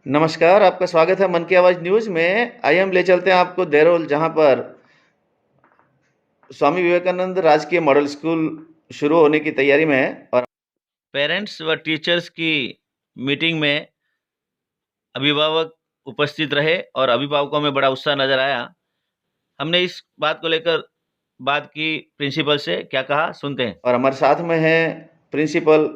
नमस्कार, आपका स्वागत है मन की आवाज़ न्यूज़ में। आइए हम ले चलते हैं आपको देरोल, जहाँ पर स्वामी विवेकानंद राजकीय मॉडल स्कूल शुरू होने की तैयारी में है और पेरेंट्स व टीचर्स की मीटिंग में अभिभावक उपस्थित रहे और अभिभावकों में बड़ा उत्साह नज़र आया। हमने इस बात को लेकर बात की प्रिंसिपल से, क्या कहा सुनते हैं। और हमारे साथ में है प्रिंसिपल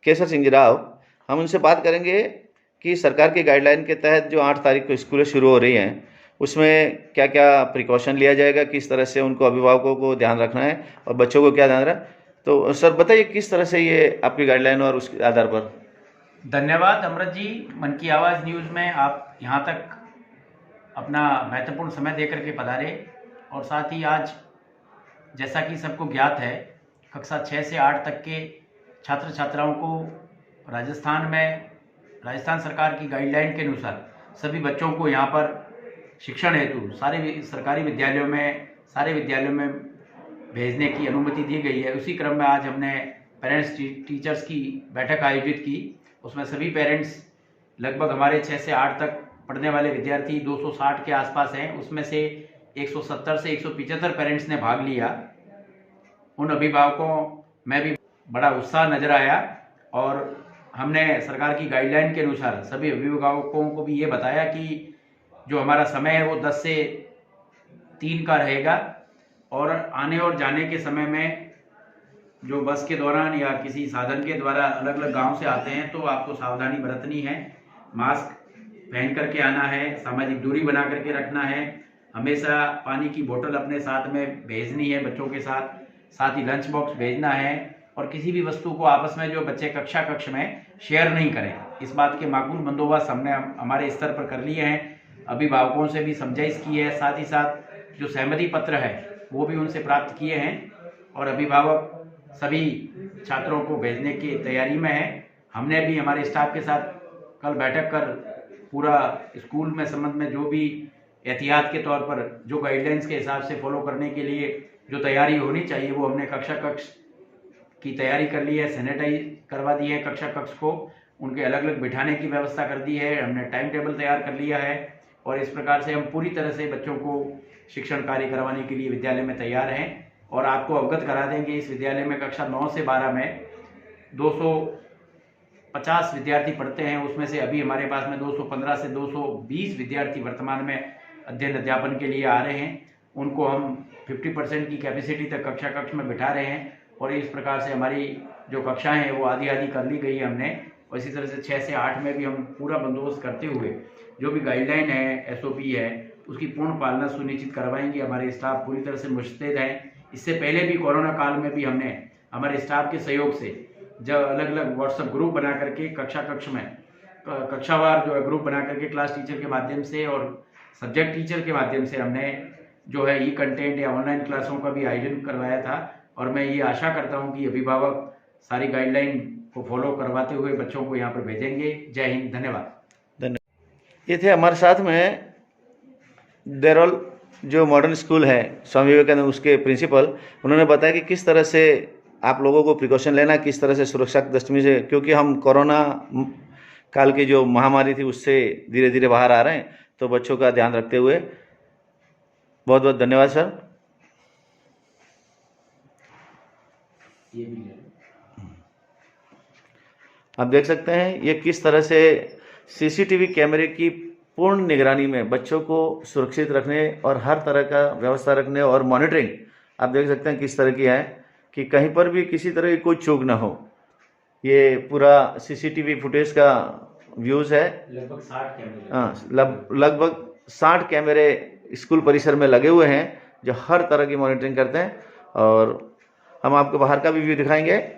केसर सिंह राव। हम उनसे बात करेंगे कि सरकार की गाइडलाइन के तहत जो 8 तारीख को स्कूलें शुरू हो रही हैं, उसमें क्या-क्या प्रिकॉशन लिया जाएगा, किस तरह से उनको अभिभावकों को ध्यान रखना है और बच्चों को क्या ध्यान रखना है। तो सर बताइए किस तरह से ये आपकी गाइडलाइन और उसके आधार पर। धन्यवाद अमृत जी। मन की आवाज़ न्यूज़ में आप यहाँ तक अपना महत्वपूर्ण समय देकर के पधारे। और साथ ही आज जैसा कि सबको ज्ञात है, कक्षा 6 से 8 तक के छात्र छात्राओं को राजस्थान सरकार की गाइडलाइन के अनुसार सभी बच्चों को यहाँ पर शिक्षण हेतु सारे विद्यालयों में भेजने की अनुमति दी गई है। उसी क्रम में आज हमने पेरेंट्स टीचर्स की बैठक आयोजित की। उसमें सभी पेरेंट्स, लगभग हमारे 6 से 8 तक पढ़ने वाले विद्यार्थी 260 के आसपास हैं। उसमें से 170 से 175 पेरेंट्स ने भाग लिया। उन अभिभावकों में भी बड़ा उत्साह नजर आया और हमने सरकार की गाइडलाइन के अनुसार सभी अभिभावकों को भी ये बताया कि जो हमारा समय है वो 10 से 3 का रहेगा और आने और जाने के समय में जो बस के दौरान या किसी साधन के द्वारा अलग अलग गांव से आते हैं तो आपको सावधानी बरतनी है। मास्क पहन करके आना है, सामाजिक दूरी बना करके रखना है, हमेशा पानी की बोतल अपने साथ में भेजनी है बच्चों के साथ ही लंच बॉक्स भेजना है और किसी भी वस्तु को आपस में जो बच्चे कक्ष में शेयर नहीं करें। इस बात के माकूल बंदोबस्त हमने हमारे स्तर पर कर लिए हैं। अभिभावकों से भी समझाइश की है, साथ ही साथ जो सहमति पत्र है वो भी उनसे प्राप्त किए हैं और अभिभावक सभी छात्रों को भेजने की तैयारी में है। हमने भी हमारे स्टाफ के साथ कल बैठक कर पूरा स्कूल में संबंध में जो भी एहतियात के तौर पर जो गाइडलाइंस के हिसाब से फॉलो करने के लिए जो तैयारी होनी चाहिए वो हमने कक्ष की तैयारी कर ली है। सैनिटाइज करवा दी है कक्ष को, उनके अलग अलग बिठाने की व्यवस्था कर दी है, हमने टाइम टेबल तैयार कर लिया है और इस प्रकार से हम पूरी तरह से बच्चों को शिक्षण कार्य करवाने के लिए विद्यालय में तैयार हैं। और आपको अवगत करा देंगे, इस विद्यालय में कक्षा 9 से 12 में 250 विद्यार्थी पढ़ते हैं। उसमें से अभी हमारे पास में 215 से 220 विद्यार्थी वर्तमान में अध्ययन अध्यापन के लिए आ रहे हैं। उनको हम 50% की कैपेसिटी तक कक्ष में बिठा रहे हैं और इस प्रकार से हमारी जो कक्षाएं हैं वो आधी कर ली गई है हमने। और इसी तरह से 6 से 8 में भी हम पूरा बंदोबस्त करते हुए जो भी गाइडलाइन है, SOP है, उसकी पूर्ण पालना सुनिश्चित करवाएंगे। हमारे स्टाफ पूरी तरह से मुस्तैद हैं। इससे पहले भी कोरोना काल में भी हमने हमारे स्टाफ के सहयोग से जब अलग अलग व्हाट्सएप ग्रुप बना करके कक्ष में कक्षावार जो है ग्रुप बना करके क्लास टीचर के माध्यम से और सब्जेक्ट टीचर के माध्यम से हमने जो है ई कंटेंट या ऑनलाइन क्लासों का भी आयोजन करवाया था। और मैं ये आशा करता हूँ कि अभिभावक सारी गाइडलाइन को फॉलो करवाते हुए बच्चों को यहाँ पर भेजेंगे। जय हिंद, धन्यवाद। ये थे हमारे साथ में देरोल जो मॉडर्न स्कूल है स्वामी विवेकानंद, उसके प्रिंसिपल। उन्होंने बताया कि किस तरह से आप लोगों को प्रिकॉशन लेना, किस तरह से सुरक्षा की दृष्टि से, क्योंकि हम कोरोना काल की जो महामारी थी उससे धीरे धीरे बाहर आ रहे हैं, तो बच्चों का ध्यान रखते हुए। बहुत बहुत धन्यवाद सर। आप देख सकते हैं ये किस तरह से CCTV कैमरे की पूर्ण निगरानी में बच्चों को सुरक्षित रखने और हर तरह का व्यवस्था रखने और मॉनिटरिंग आप देख सकते हैं किस तरह की है कि कहीं पर भी किसी तरह की कोई चूक ना हो। ये पूरा CCTV फुटेज का व्यूज़ है। लगभग 60 कैमरे, हाँ, लगभग 60 कैमरे स्कूल परिसर में लगे हुए हैं जो हर तरह की मॉनिटरिंग करते हैं। और हम आपको बाहर का भी व्यू दिखाएंगे।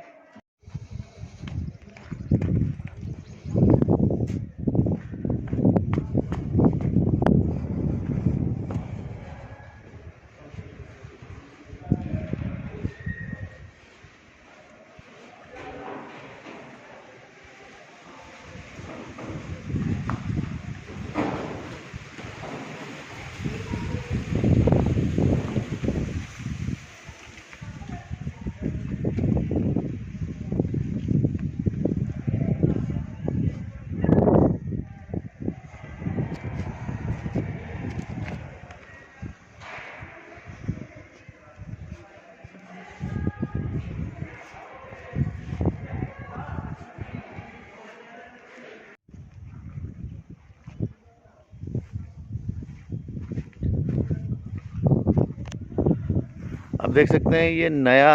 देख सकते हैं ये नया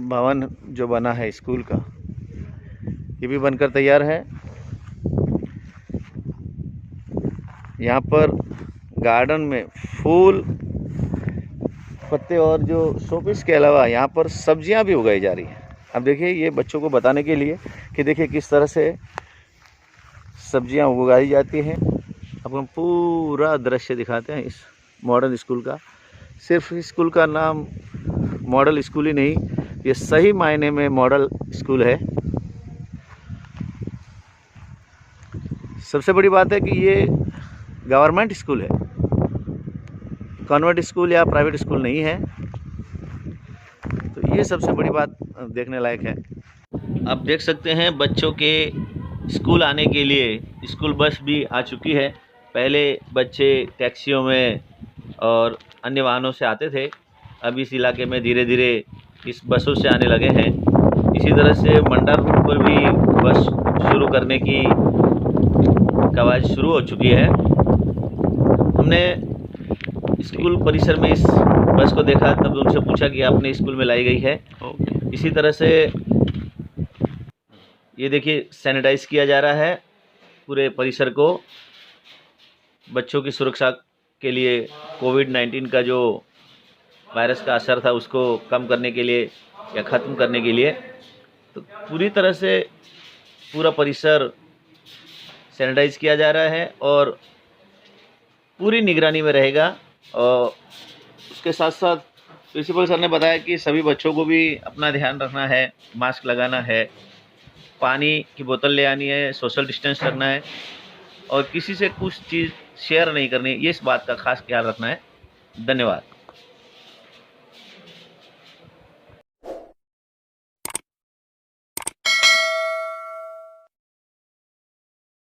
भवन जो बना है स्कूल का, ये भी बनकर तैयार है। यहाँ पर गार्डन में फूल पत्ते और जो शोपीस के अलावा यहाँ पर सब्जियां भी उगाई जा रही हैं। अब देखिए ये बच्चों को बताने के लिए कि देखिए किस तरह से सब्जियां उगाई जाती हैं। आपको हम पूरा दृश्य दिखाते हैं इस मॉडर्न स्कूल का। सिर्फ स्कूल का नाम मॉडल स्कूल ही नहीं, ये सही मायने में मॉडल स्कूल है। सबसे बड़ी बात है कि ये गवर्नमेंट स्कूल है, कॉन्वेंट स्कूल या प्राइवेट स्कूल नहीं है। तो ये सबसे बड़ी बात देखने लायक है। आप देख सकते हैं बच्चों के स्कूल आने के लिए स्कूल बस भी आ चुकी है। पहले बच्चे टैक्सियों में और अन्य वाहनों से आते थे, अब इस इलाके में धीरे धीरे इस बसों से आने लगे हैं। इसी तरह से मंडल रूट पर भी बस शुरू करने की कवायद शुरू हो चुकी है। हमने स्कूल परिसर में इस बस को देखा, तब उनसे पूछा कि आपने स्कूल में लाई गई है। इसी तरह से ये देखिए सैनिटाइज किया जा रहा है पूरे परिसर को। बच्चों की सुरक्षा के लिए कोविड-19 का जो वायरस का असर था उसको कम करने के लिए या ख़त्म करने के लिए तो पूरी तरह से पूरा परिसर सैनिटाइज किया जा रहा है और पूरी निगरानी में रहेगा। और उसके साथ साथ प्रिंसिपल सर ने बताया कि सभी बच्चों को भी अपना ध्यान रखना है, मास्क लगाना है, पानी की बोतल ले आनी है, सोशल डिस्टेंस रखना है और किसी से कुछ चीज़ शेयर नहीं करनी, ये इस बात का खास ख्याल रखना है। धन्यवाद।